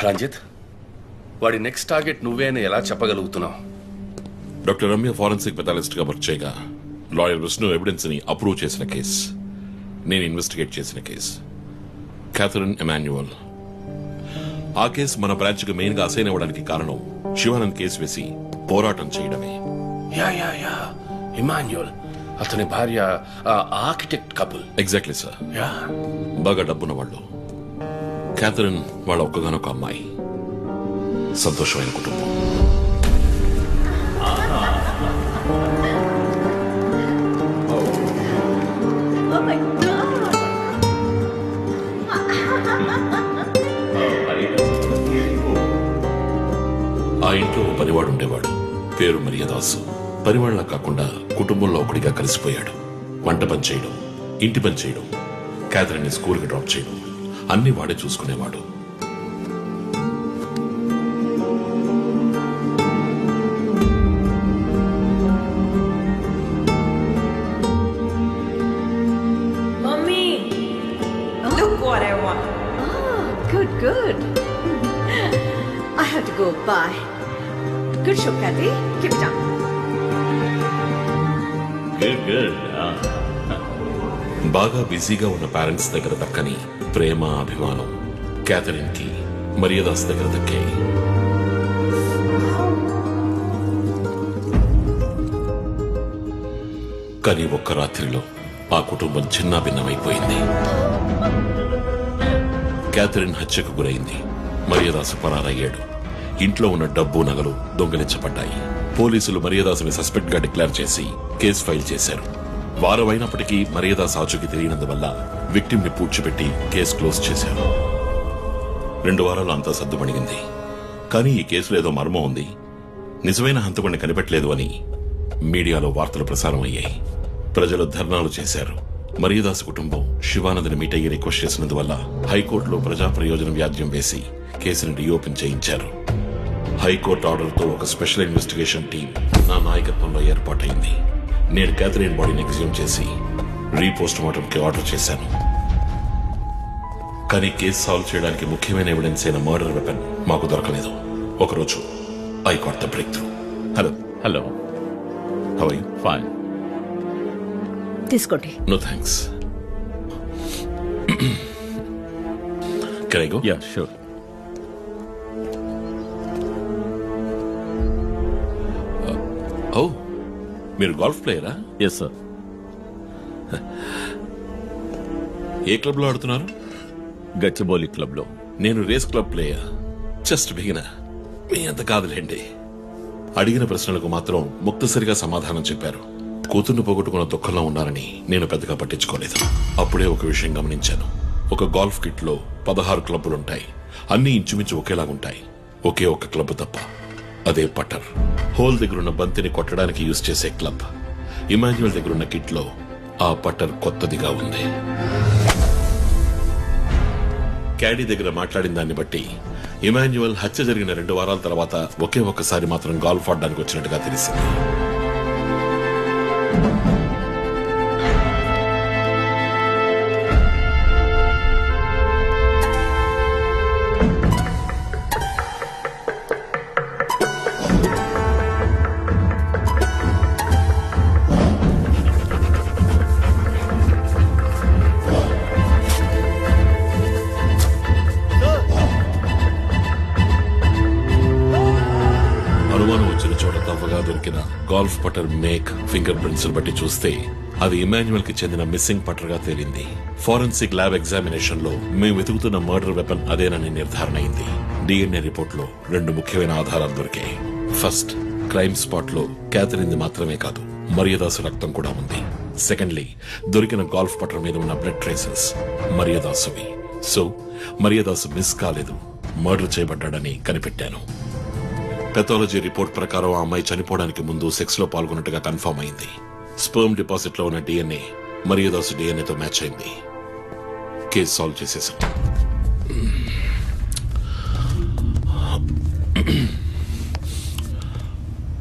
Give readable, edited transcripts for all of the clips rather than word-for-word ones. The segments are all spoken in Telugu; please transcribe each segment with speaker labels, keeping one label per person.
Speaker 1: రంజిత్, వాడి నెక్స్ట్ టార్గెట్ నువ్వే అని ఎలా చెప్పగలుగుతున్నావు?
Speaker 2: డాక్టర్ రమ్య ఫారెన్సిక్ పెథాలజిస్ట్ గా వర్క్ చేయగా లాయర్ విష్ణు ఎవిడెన్స్ ని అప్రూవ్ చేసిన కేసు, నేను ఇన్వెస్టిగేట్ చేసిన కేసు. Catherine Emmanuel. ఆ కేసు మన బ్రాంచ్ కు మెయిన్ గా అసైన్ అవ్వడానికి కారణం శివానంద్ కేసు వేసి పోరాటం చేయడమే.
Speaker 1: యా యా యా ఇమాన్యుయల్, అతని భార్య architect couple.
Speaker 2: Exactly sir.
Speaker 1: Yeah,
Speaker 2: బాగా డబ్బున్న వాళ్ళు. క్యాథరిన్ వాళ్ళ ఒక్కగానొక అమ్మాయి. సంతోషమైన కుటుంబం.
Speaker 3: Oh my God!
Speaker 2: ఆ ఇంట్లో ఓ పనివాడు ఉండేవాడు, పేరు మరియదాసు. పనివాళ్ళ కాకుండా కుటుంబంలో ఒకటిగా కలిసిపోయాడు. వంట పని చేయడం, ఇంటి పని చేయడం, క్యాథరిన్ ని స్కూల్కి డ్రాప్ చేయడం అన్ని వాడే చూసుకునేవాడు.
Speaker 3: Mommy, look what I want. Oh, good, good. I have to go. Bye. Good show, Kathy. Keep it up.
Speaker 4: Good.
Speaker 2: బాగా బిజీగా ఉన్న పేరెంట్స్ దగ్గర దక్కని ప్రేమ, అభిమానం క్యాథరిన్ కి మరియదాస్ దగ్గర దక్కాయి. కానీ ఒక్క రాత్రిలో ఆ కుటుంబం చిన్నాభిన్నమైపోయింది. క్యాథరిన్ హత్యకు గురైంది. మరియదాసు పరారయ్యాడు. ఇంట్లో ఉన్న డబ్బు, నగలు దొంగిలించబడ్డాయి. పోలీసులు మరియదాసుని సస్పెక్ట్ గా డిక్లేర్ చేసి కేసు ఫైల్ చేశారు. వారం అయినప్పటికీ మరియదాస్ ఆచూకీ తెలియనందువల్ల విక్టిమ్ ని పూడ్చిపెట్టి కేసు క్లోజ్ చేశారు. 2 వారాలు అంతా సర్దుమణిగింది. కానీ ఈ కేసులో ఏదో మర్మం ఉంది, నిజమైన హంతకుడిని కనిపెట్టలేదు అని మీడియాలో వార్తలు ప్రసారం అయ్యాయి. ప్రజలు ధర్నాలు చేశారు. మరియదాస్ కుటుంబం శివానంద్ని మీట్ అయ్యి రిక్వెస్ట్ చేసినందువల్ల హైకోర్టులో ప్రజా ప్రయోజనం వ్యాజ్యం వేసి కేసును రీఓపెన్ చేయించారు. హైకోర్టు ఆర్డర్తో ఒక స్పెషల్ ఇన్వెస్టిగేషన్ టీం నా నాయకత్వంలో ఏర్పాటైంది. నేను క్యాథరిన్ బాడీని ఎగ్జ్యూమ్ చేసి రీపోస్ట్ మార్టం కి ఆర్డర్ చేశాను. కానీ కేసు సాల్వ్ చేయడానికి ముఖ్యమైన ఎవిడెన్స్ అయిన మర్డర్ వెపన్ మాకు దొరకలేదు. ఒకరోజు I got the breakthrough.
Speaker 4: Hello.
Speaker 2: How are you?
Speaker 4: Fine.
Speaker 3: తీసుకోండి.
Speaker 2: No thanks. Can I go?
Speaker 4: Yeah, sure.
Speaker 2: ఓ, మీరు గోల్ఫ్ ప్లేయరా?
Speaker 4: Yes, sir.
Speaker 2: ఏ క్లబ్ లో ఆడుతున్నారు?
Speaker 4: గచ్చిబౌలి క్లబ్ లో.
Speaker 2: నేను race club player. Just beginner. మీ అంత కాదులేండి. అడిగిన ప్రశ్నలకు మాత్రం ముక్తసరిగా సమాధానం చెప్పారు. కూతుర్ను పోగొట్టుకున్న దుఃఖంలో ఉన్నారని నేను పెద్దగా పట్టించుకోలేదు. అప్పుడే ఒక విషయం గమనించాను. ఒక గోల్ఫ్ కిట్ లో 16 క్లబ్బులుంటాయి. అన్ని ఇంచుమించు ఒకేలాగుంటాయి. ఒకే ఒక్క క్లబ్ తప్ప, అదే పట్టర్. హోల్ దగ్గరున్న బంతిని కొట్టడానికి యూజ్ చేసే క్లబ్. ఇమాన్యుయల్ దగ్గరున్న కిట్ లో ఆ పట్టర్ కొత్తదిగా ఉంది. క్యాడీ దగ్గర మాట్లాడిన దాన్ని బట్టి ఇమాన్యుయల్ హత్య జరిగిన 2 వారాల తర్వాత ఒకే ఒక్కసారి మాత్రం గాల్ఫ్ ఆడడానికి వచ్చినట్టుగా తెలిసింది. అనుమానం వచ్చిన చోట తవ్వగా దొరికిన గాల్ఫ్ పటర్ మేక్, ఫింగర్ ప్రింట్స్ బట్టి చూస్తే అది ఇమాన్యుయల్ కి చెందిన మిస్సింగ్ పటర్ గా తేలింది. ఫోరెన్సిక్ ల్యాబ్ ఎగ్జామినేషన్ లో మేము వెతుకుతున్న మర్డర్ వెపన్ అదేనని నిర్ధారణ అయింది. డిఎన్ఏ రిపోర్ట్ లో 2 ముఖ్యమైన ఆధారాలు దొరికాయి. ఫస్ట్, క్రైమ్ స్పాట్ లో క్యాథరిన్ మాత్రమే కాదు, మరియదాసు రక్తం కూడా ఉంది. సెకండ్లీ, దొరికిన గాల్ఫ్ పటర్ మీద ఉన్న బ్లడ్ ట్రేసెస్ మరియదాసువి. సో మరియదాసు మిస్ కాలేదు, మర్డర్ చేయబడ్డాడని కనిపెట్టాను. పెథాలజీ రిపోర్ట్ ప్రకారం ఆ అమ్మాయి చనిపోవడానికి ముందు సెక్స్ లో పాల్గొన్నట్టుగా కన్ఫర్మ్ అయింది. స్పర్మ్ డిపాజిట్ లో ఉన్న డిఎన్ఏ మరియదాసు డిఎన్ఏతో మ్యాచ్ అయింది. కేసు సాల్వ్ చేసేసాం.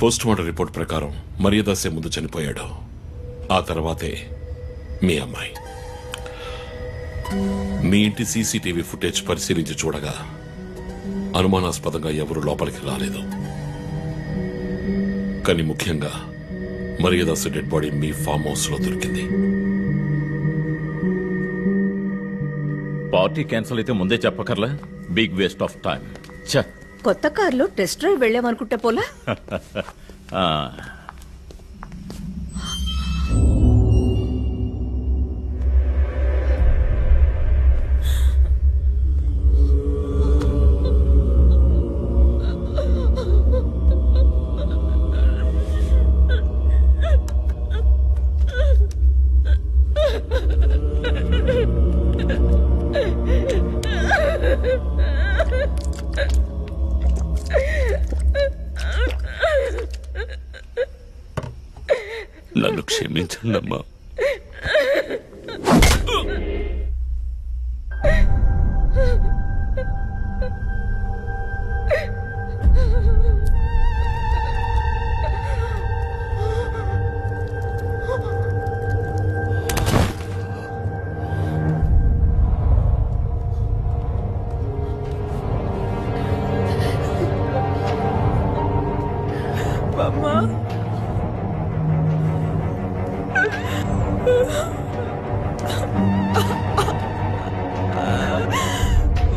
Speaker 2: పోస్ట్ మార్టం రిపోర్ట్ ప్రకారం మరియదాసే ముందు చనిపోయాడు. ఆ తర్వాతే మీ అమ్మాయి. మీ ఇంటి సీసీటీవీ ఫుటేజ్ పరిశీలించి చూడగా అనుమానాస్పదంగా ఎవరు లోపలికి రాలేదు. కానీ ముఖ్యంగా మరియదాసు డెడ్ బాడీ మీ ఫామ్ హౌస్ లో దొరికింది.
Speaker 4: పార్టీ క్యాన్సిల్ అయితే ముందే చెప్పకర్లా? Big waste of time.
Speaker 3: కొత్త కారులో టెస్ట్ డ్రైవ్ వెళ్ళామనుకుంటే పోలా.
Speaker 2: నన్ను క్షమించండమ్మా.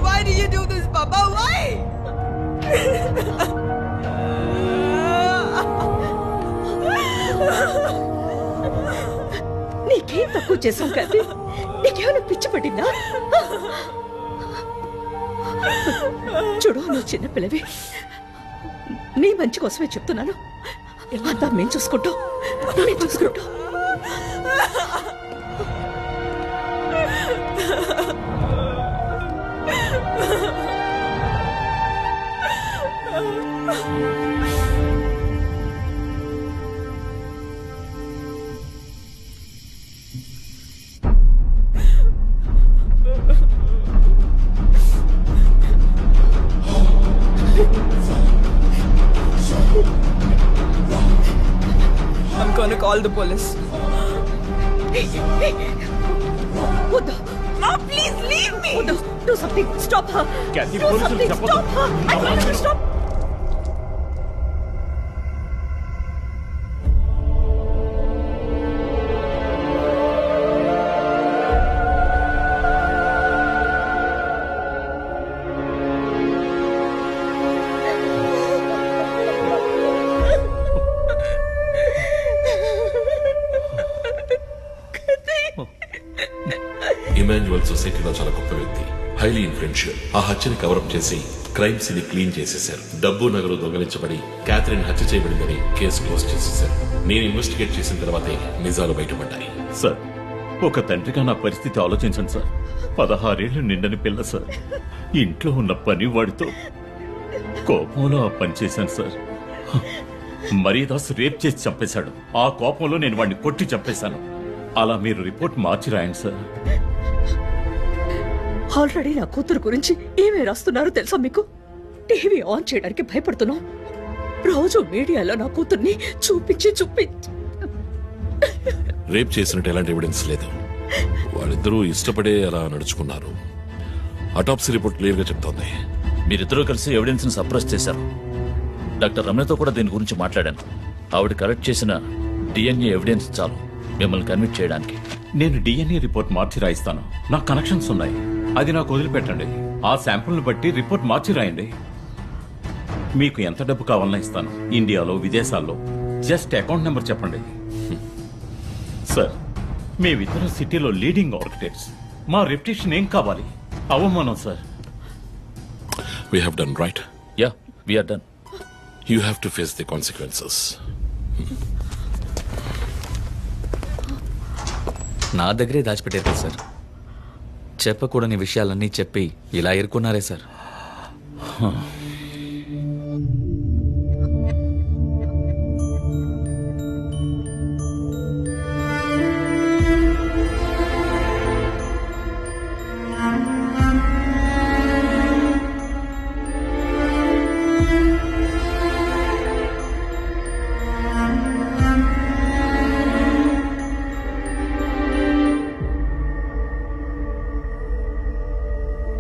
Speaker 5: Why do you do this, Papa? Why?
Speaker 3: నీకేం తక్కువ చేసాం కాదు? నీకేమైనా పిచ్చి పట్టిందా? చూడు, నువ్వు చిన్నపిల్లవి. నీ మంచి కోసమే చెప్తున్నాను. అంతా మేము చూసుకుంటాం.
Speaker 5: I'm gonna call the police.
Speaker 3: వద్దు.
Speaker 5: Mom, please leave me.
Speaker 3: వద్దు. Do something. Stop her.
Speaker 4: Kathy,
Speaker 3: Do
Speaker 4: police
Speaker 3: something.
Speaker 4: చెప్పొద్దు.
Speaker 3: Stop her. I told you to stop.
Speaker 2: Emmanuel సొసైటీలో చాలా గొప్ప వ్యక్తి, హైలీ ఇన్ఫ్లుయెన్షియల్. ఆ హత్యని కవరప్ చేసి క్రైమ్స్ ని క్లీన్ చేసేశారు. డబ్బు నగలు దొంగలించబడి క్యాథరిన్ హత్య చేయబడిందని కేసు క్లోజ్ చేసేశారు. నేను ఇన్వెస్టిగేట్ చేసిన తర్వాతే నిజాలు బయటపడ్డాయి.
Speaker 4: సార్, ఒక తండ్రిగా నా పరిస్థితి ఆలోచించండి సార్. 16 ఏళ్లు నిండని పిల్ల సార్. ఇంట్లో ఉన్న పని వాడితో కోపంలో ఆ పని చేశాను సార్. మరియదాస్ రేప్ చేసి చంపేశాడు. ఆ కోపంలో నేను వాడిని కొట్టి చంపేశాను. అలా మీరు రిపోర్ట్ మార్చి రాయండి సార్.
Speaker 3: ఆల్రెడీ నా కూతురు గురించి ఏమేమి రాస్తున్నారో తెలుసా మీకు? టీవీ ఆన్ చేయడానికి భయపడుతున్నాం. రోజు మీడియాలో నా కూతుర్ని చూపించి
Speaker 2: రేప్ చేసినట్టు ఎలాంటి ఎవిడెన్స్ లేదు. వాళ్ళిద్దరూ ఇష్టపడే అలా నడుచుకున్నారు. అటాప్సీ రిపోర్ట్ క్లియర్ గా చెప్తోంది.
Speaker 6: మీరిద్దరూ కలిసి ఎవిడెన్స్ ని సప్రెస్ చేశారు. డాక్టర్ రమణతో కూడా దీని గురించి మాట్లాడాను. ఆవిడ కలెక్ట్ చేసిన డిఎన్ఏ ఎవిడెన్స్ చాలు మిమ్మల్ని కన్విట్ చేయడానికి.
Speaker 4: నేను డిఎన్ఏ రిపోర్ట్ మార్చి రాయిస్తాను. నాకు కనెక్షన్స్ ఉన్నాయి. అది నాకు వదిలిపెట్టండి. ఆ శాంపుల్ని బట్టి రిపోర్ట్ మార్చి రాయండి. మీకు ఎంత డబ్బు కావాలన్నా ఇస్తాను. ఇండియాలో, విదేశాల్లో. జస్ట్ అకౌంట్ నెంబర్ చెప్పండి. సార్, మేమిద్దరం సిటీలో లీడింగ్ ఆర్కిటెక్ట్స్. మా రెప్యుటేషన్ ఏం కావాలి? అవమానం sir.
Speaker 2: We have done right.
Speaker 6: Yeah, we're done.
Speaker 2: You have to face the consequences.
Speaker 7: నా దగ్గరే దాచిపెట్టారు సార్. చెప్పకూడని విషయాలన్నీ చెప్పి ఇలా ఇరుక్కున్నారే సార్.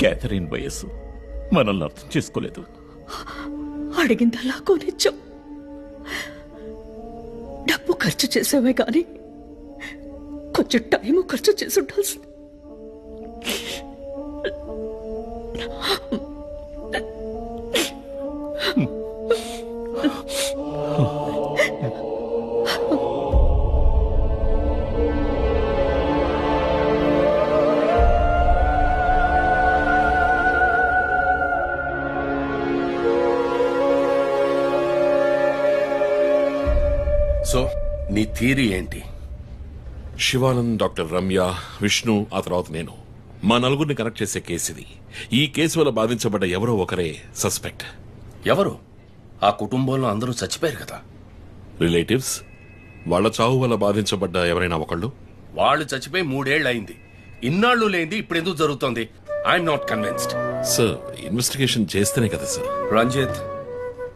Speaker 4: క్యాథరిన్ వయస్సు మనల్ని అర్థం చేసుకోలేదు.
Speaker 3: అడిగిందల్లా కొనిచ్చాం. డబ్బు ఖర్చు చేసామే కానీ కొంచెం టైం ఖర్చు చేసి ఉండాల్సింది.
Speaker 1: సో నీ థియరీ ఏంటి?
Speaker 2: శివానంద్, డాక్టర్ రమ్య, విష్ణు, ఆ తర్వాత నేను, మా నలుగురిని కనెక్ట్ చేసే కేసు ఇది. ఈ కేసు వల్ల బాధించబడ్డ ఎవరో ఒకరే సస్పెక్ట్.
Speaker 1: ఎవరు? ఆ కుటుంబంలో అందరూ చచ్చిపోయారు కదా.
Speaker 2: రిలేటివ్స్, వాళ్ళ చావు వల్ల బాధించబడ్డ ఎవరైనా ఒకళ్ళు.
Speaker 1: వాళ్ళు చచ్చిపోయి 3 ఏళ్ళు అయింది. ఇన్నాళ్ళు లేనిది ఇప్పుడు ఎందుకు జరుగుతోంది? I'm not convinced.
Speaker 2: Sir, investigation చేస్తేనే కదా sir.
Speaker 1: Ranjith,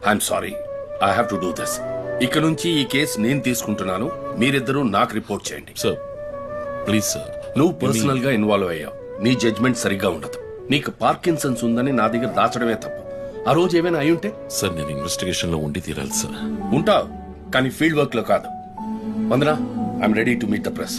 Speaker 1: I'm sorry, I have to do this. ఇక నుంచి ఈ కేసు నేను తీసుకుంటున్నాను. మీరిద్దరూ నాకు రిపోర్ట్ చేయండి.
Speaker 2: Sir please sir.
Speaker 1: నువ్వు పర్సనల్ గా ఇన్వాల్వ్ అయ్యావు. నీ జడ్జ్మెంట్ సరిగ్గా ఉండదు. నీకు పార్కిన్సన్స్ ఉందని నా దగ్గర దాచడమే తప్పు. ఆ రోజు ఏమైనా అయి ఉంటే?
Speaker 2: సార్, నేను ఇన్వెస్టిగేషన్ లో ఉండి తీరాలి సార్.
Speaker 1: ఉంటావు, కానీ ఫీల్డ్ వర్క్ లో కాదు. Vandana, I'm ready to meet the press.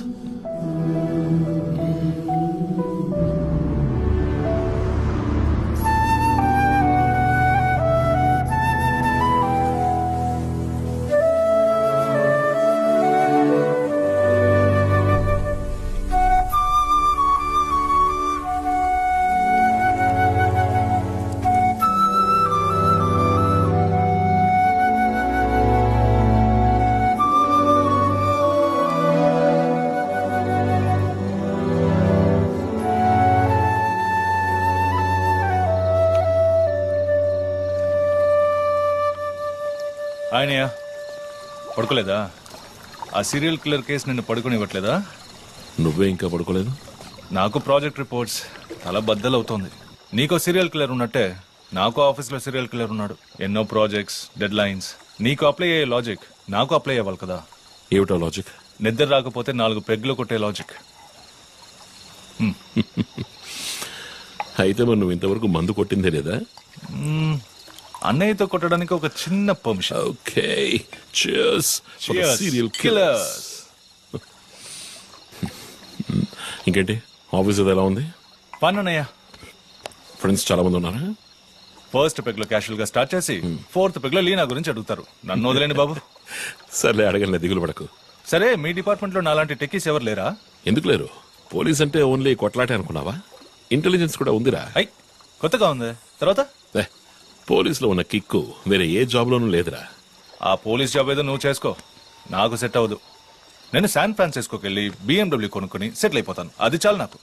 Speaker 8: ఆయనయ్య పడుకోలేదా? ఆ సీరియల్ కిల్లర్ కేసు నిన్ను పడుకోనివ్వట్లేదా?
Speaker 2: నువ్వే ఇంకా పడుకోలేదు?
Speaker 8: నాకు ప్రాజెక్ట్ రిపోర్ట్స్ చాలా బద్దలవుతోంది. నీకో సీరియల్ కిల్లర్ ఉన్నట్టే నాకు ఆఫీస్లో సీరియల్ కిల్లర్ ఉన్నాడు. ఎన్నో ప్రాజెక్ట్స్, డెడ్ లైన్స్. నీకు అప్లై అయ్యే లాజిక్ నాకు అప్లై అవ్వాలి కదా.
Speaker 2: ఏమిటో లాజిక్?
Speaker 8: నిద్ర రాకపోతే 4 పెగ్గులు కొట్టే లాజిక్.
Speaker 2: అయితే మరి నువ్వు ఇంతవరకు మందు కొట్టిందే లేదా?
Speaker 8: అన్నయ్యతో కొట్టడానికి ఒక చిన్న permission.
Speaker 2: Okay, cheers for the
Speaker 8: Cheers,
Speaker 2: serial
Speaker 8: killers.
Speaker 2: killers. ఇంకేంటి, ఆఫీస్ ఎలా ఉంది?
Speaker 8: ఫన్ అన్నయ్య.
Speaker 2: ఫ్రెండ్స్ చాలా మంది ఉన్నారా?
Speaker 8: ఫస్ట్ పెగ్ లో క్యాషువల్ గా స్టార్ట్ చేసి 4th పెగ్ లో లీనా గురించి అడుగుతారు. నన్ను వదిలేండి బాబు.
Speaker 2: సర్లే, అడగలే, దిగులు పడకు.
Speaker 8: సరే, మీ డిపార్ట్మెంట్ లో నాలాంటి టెక్కీస్ ఎవరు లేరా?
Speaker 2: ఎందుకు లేరు? పోలీస్ అంటే ఓన్లీ కొట్లాటే అనుకున్నావా? ఇంటెలిజెన్స్ కూడా ఉందిరా.
Speaker 8: ఐ కొత్తగా ఉంది. తర్వాత
Speaker 2: పోలీసులో ఉన్న కిక్కు వేరే ఏ జాబ్ లోనూ లేదురా.
Speaker 8: ఆ పోలీస్ జాబ్ ఏదో నువ్వు చేసుకో, నాకు సెట్ అవ్వదు. నేను శాన్ ఫ్రాన్సిస్కోకి వెళ్ళి BMW కొనుక్కొని సెటిల్ అయిపోతాను. అది చాలు నాకు.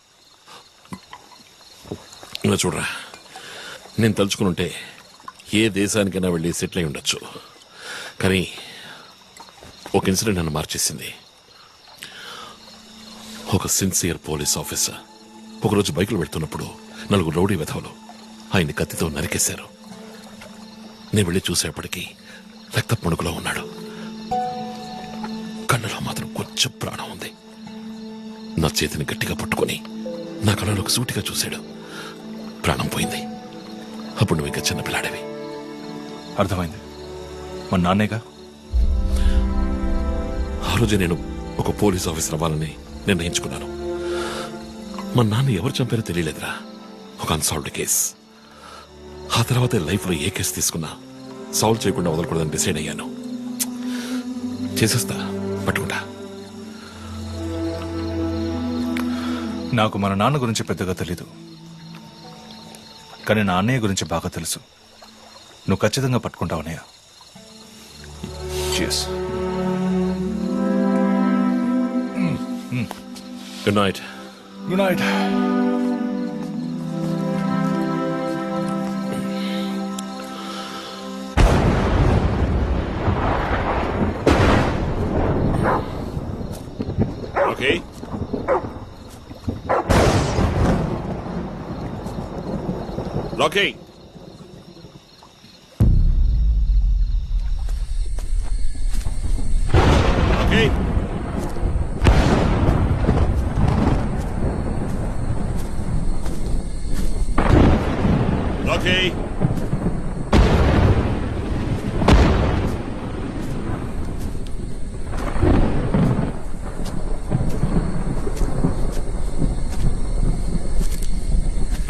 Speaker 2: ఇలా చూడరా, నేను తలుచుకునుంటే ఏ దేశానికైనా వెళ్ళి సెటిల్ అయి ఉండొచ్చు. కానీ ఒక ఇన్సిడెంట్ నన్ను మార్చేసింది. ఒక సిన్సియర్ పోలీస్ ఆఫీసర్ ఒకరోజు బైకులు వెళ్తున్నప్పుడు 4 రౌడీ వెధవలు ఆయన్ని కత్తితో నరికేశారు. నేను వెళ్ళి చూసేప్పటికీ రక్త పొణుకులో ఉన్నాడు. కళ్ళలో మాత్రం కొంచెం ప్రాణం ఉంది. నా చేతిని గట్టిగా పట్టుకొని నా కళ్ళలోకి సూటిగా చూశాడు. ప్రాణం పోయింది. అప్పుడు నువ్వు ఇంకా చిన్నపిల్లాడేవి.
Speaker 8: అర్థమైంది. మా నాన్నేగా.
Speaker 2: ఆ రోజు నేను ఒక పోలీస్ ఆఫీసర్ అవ్వాలని నిర్ణయించుకున్నాను. మా నాన్న ఎవరు చంపారో తెలియలేదురా. ఒక అన్సాల్వ్డ్ కేస్. ఆ తర్వాత లైఫ్లో ఏ కేసు తీసుకున్నా సాల్వ్ చేయకుండా వదలకూడదని డిసైడ్ అయ్యాను. చేసేస్తా, పట్టుకుంటా.
Speaker 8: నాకు మన నాన్న గురించి పెద్దగా తెలీదు, కానీ నా అన్నయ్య గురించి బాగా తెలుసు. నువ్వు ఖచ్చితంగా పట్టుకుంటావు అన్నయ్య. Cheers.
Speaker 2: Good night.
Speaker 8: Good night.
Speaker 2: Okay, Rocky. Okay, Rocky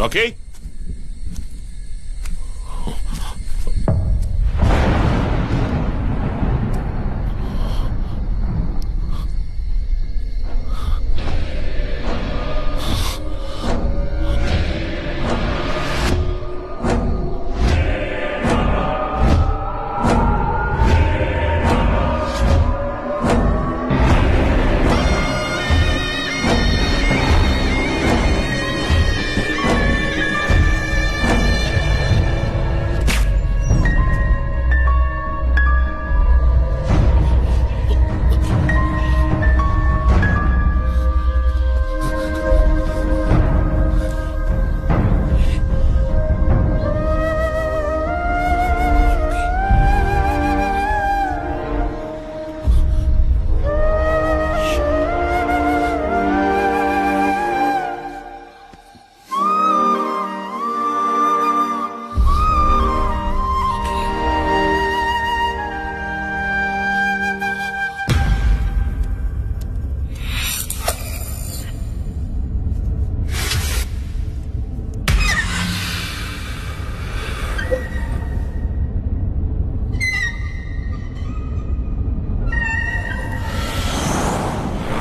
Speaker 2: Rocky